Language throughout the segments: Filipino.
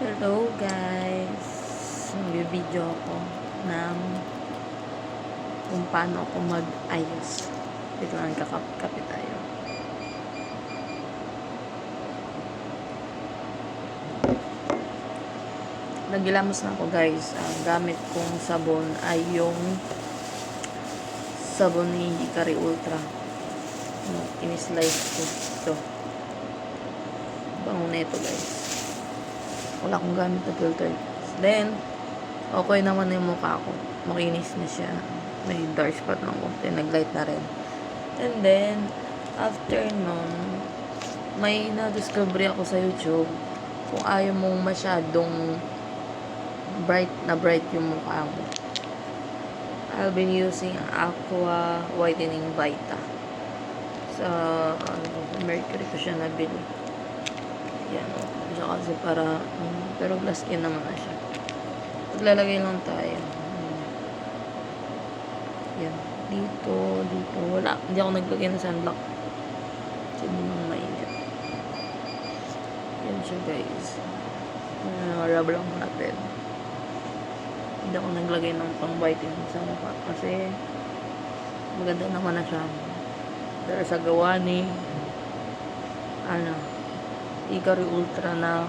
Hello guys! Mag-video ako ng kung paano ako mag-ayos. Dito lang kakapit tayo. Nagilamos na ako guys. Ang gamit kong sabon ay yung sabon ni Hikari Ultra. Ini-slice ko. Ito. Bango na ito guys. Wala akong gamit na filter. Then, okay naman na yung mukha ko. Makinis na siya. May dark spot lang konti. Nag-light na rin. And then, after nun, may na-discovery ako sa YouTube. Kung ayaw mong masyadong bright yung mukha mo, I'll be using Aqua Whitening Vita. Sa Mercury ko siya nabili. Yan o. Siya kasi para, pero glass skin naman na siya. Maglalagay lang tayo. Yan. Dito. Wala. Hindi ako naglagay ng sunblock. Kasi hindi naman mainit. Yan siya guys. Rub lang natin. Hindi ako naglagay ng pang whitening sa mukha. Kasi maganda naman na siya. Pero sa gawa ni Hikari Ultra na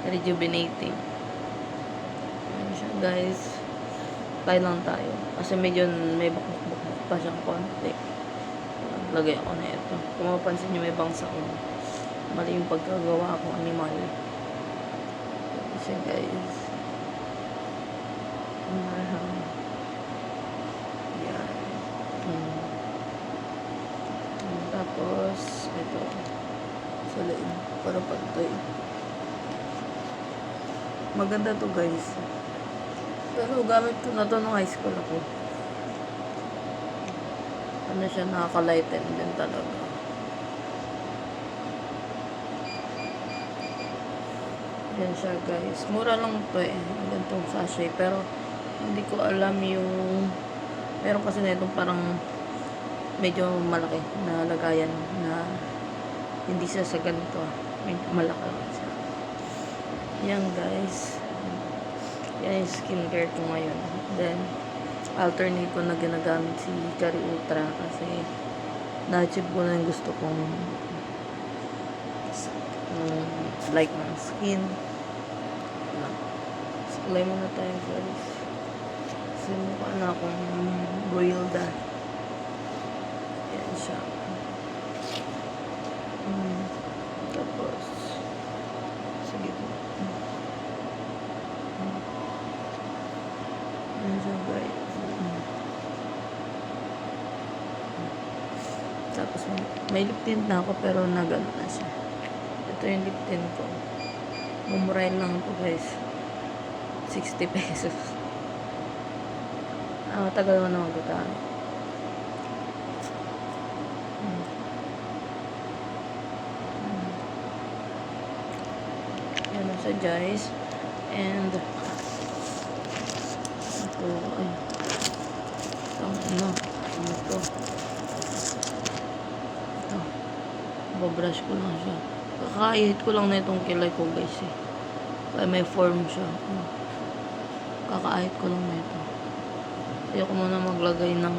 rejuvenating. Yan siya guys. Try lang tayo. Kasi medyo may bakbak pa siyang konti. Lagay ako na ito. Kung mapansin nyo may bangsa ko. Mali yung pagkagawa ko animal. Kasi guys. Yan. Tapos, ito. Salain. Para pantay. Maganda to guys. Pero gamit ko na to nung high school ako. Ano siya, nakaka-lighten din talaga. Yan siya guys. Mura lang to eh. Gantong sachet. Pero hindi ko alam yung meron kasi na itong parang medyo malaki na lagayan na hindi siya sa ganito. Medyo malaki lang siya. Yan guys. Yan yung skincare ko ngayon. Then alternate ko na ginagamit si Hikari Ultra kasi na-achieve ko na yung gusto kong like ng skin. Supply muna tayo guys. Kasi mukha na akong boiled. Yan siya. Tapos sige po. Yan siya guys. Tapos may lip tint na ako pero nagano na siya. Ito yung lip tint ko. Mumurahin lang ito guys. 60 pesos. Tagal mo na magkakano. Yan na siya guys. And ito ay ano ito babrush ko lang siya. Kakahit ko lang na itong kilay ko guys eh. Kaya may form siya. Kakahit ko lang na ito. Ayoko muna maglagay ng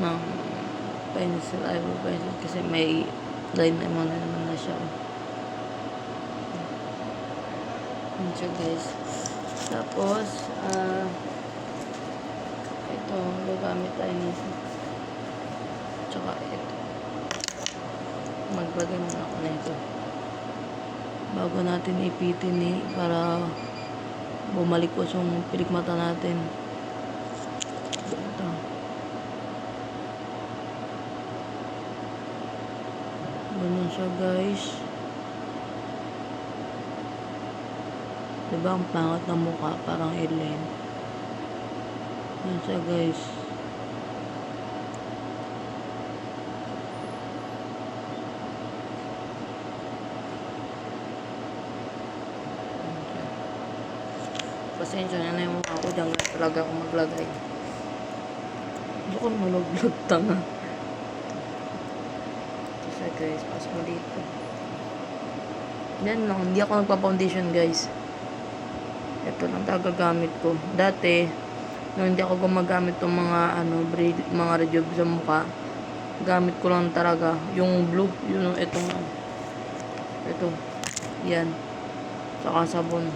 ng pencil, eyebrow pencil kasi may line naman na siya. Yan siya guys. Tapos ito gagamit tayo nito. Tsaka ito. Maglagay muna ako na ito bago natin ipitin para bumalik po yung pilikmata natin. Ito. Ganun siya guys. Diba ang pangat ng mukha, parang alien. Yan siya guys. Pasensya na yung mukha ko dyan talaga ako maglagay. Hindi ko malaglag tanga. Ito siya guys, pas mo dito. Yan lang, hindi ako nagpa-foundation guys. Ito lang talaga gamit ko. Dati, nung hindi ako gumagamit ng mga mga rejuve sa mukha, gamit ko lang talaga yung blue, yung ito, yan, saka sabon.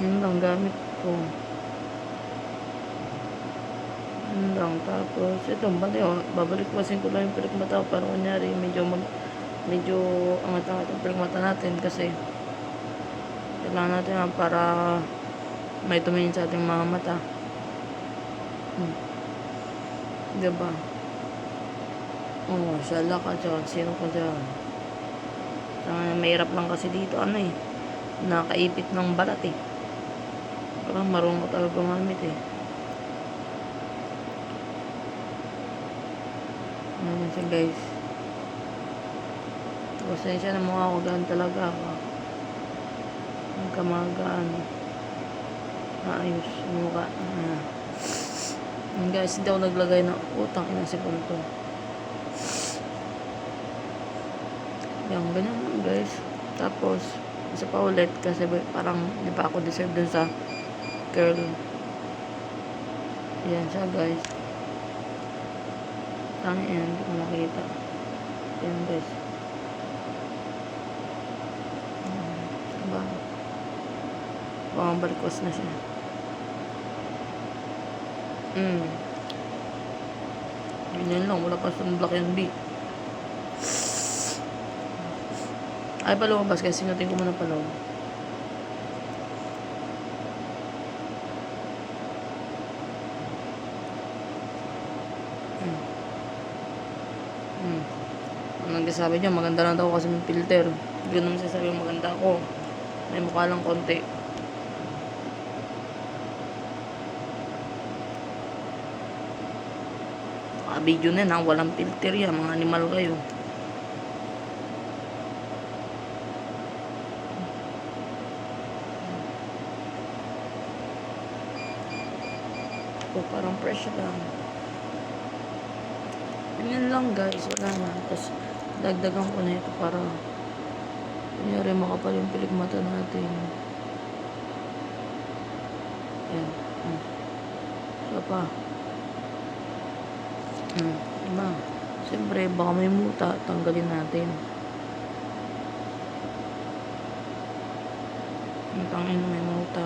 Yun lang gamit ko. Yun lang. Tapos, ito, babalik pasin ko lang yung pelikmata para kunyari, medyo angat-angat yung pelikmata natin kasi kailangan natin para may tumingin sa ating mga mata. Diba? Oo, sala ka dyan. Sino ka dyan? Mahirap lang kasi dito, nakaipit ng balat eh. Parang marunong ko talaga gumamit eh. Ayan siya guys. Pasensya na mukha ko gaan talaga ako. Nagkamagaan. Maayos yung mukha. Guys, hindi ako naglagay ng utang inasipon to. Yan, ganyan lang guys. Tapos, isa pa ulit kasi parang hindi pa ako deserve dun sa curl. Yan siya guys. Tangin yan, hindi ko makita. Yan guys. Diba? Baka balikwas na siya. Ganyan lang, wala pa sunblock yan B. Ay, palumabas kasi sinutin ko muna palawag. Ang nagsasabi niya, maganda lang daw kasi may filter. Hindi ko naman sasabi yung maganda ako. May mukha lang konti. Video na yan, walang filter yan. Mga animal kayo. Parang fresh lang. Yun lang guys, wala na. Tapos dagdagan ko na ito para kunyari makapal yung pelikmata natin. Yan. So pa. Diba? Siyempre, baka may muta, tanggalin natin. Ang tangin na may muta.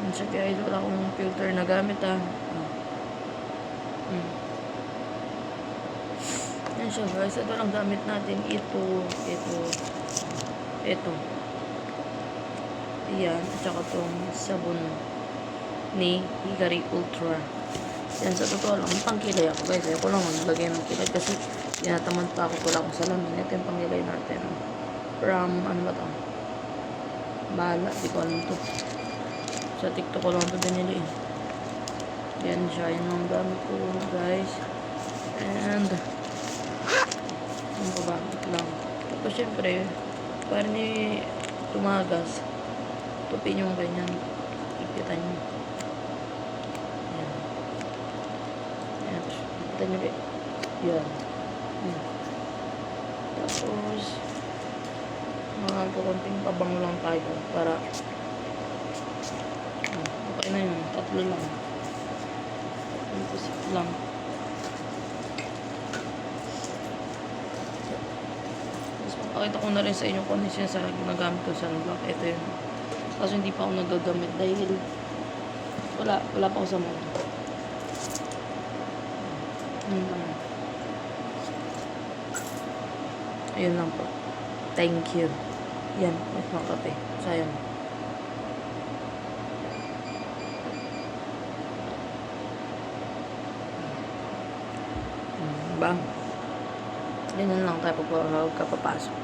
Yan siya guys, wala akong filter na gamit Yan siya guys, ito lang gamit natin. Ito. Yan, at saka itong sabon ni Hikari Ultra. Yan, sa totoo lang, pangkilay ako guys. Ayoko lang maglagay ng kilay kasi tinatamad pa ako, wala akong salamin. Ito yung pangkilay natin. From, ano ba ito? Bahala, di ko alam ito. Sa TikTok ko lang ito binili. Yan siya, yan ang gamit ko guys. And ano ba? Lang. Tapos syempre, para ni tumagas, tupin yung ganyan. Ipitan nyo. Yan. Yan. Ipitan nyo rin. Yan. Tapos, mga kakunting pabango lang tayo para okay na yun. 3 lang. Imposip lang. Pakita ko na rin sa inyo kung ano siya sa ginagamit ko sa sunblock. Ito yun. Kaso hindi pa ako nagagamit dahil wala pa ako sa mood. Ayun lang po. Thank you. Yan. Mas mga kape. Sayang. Diba? Ganyan lang tayo pag kapapasok.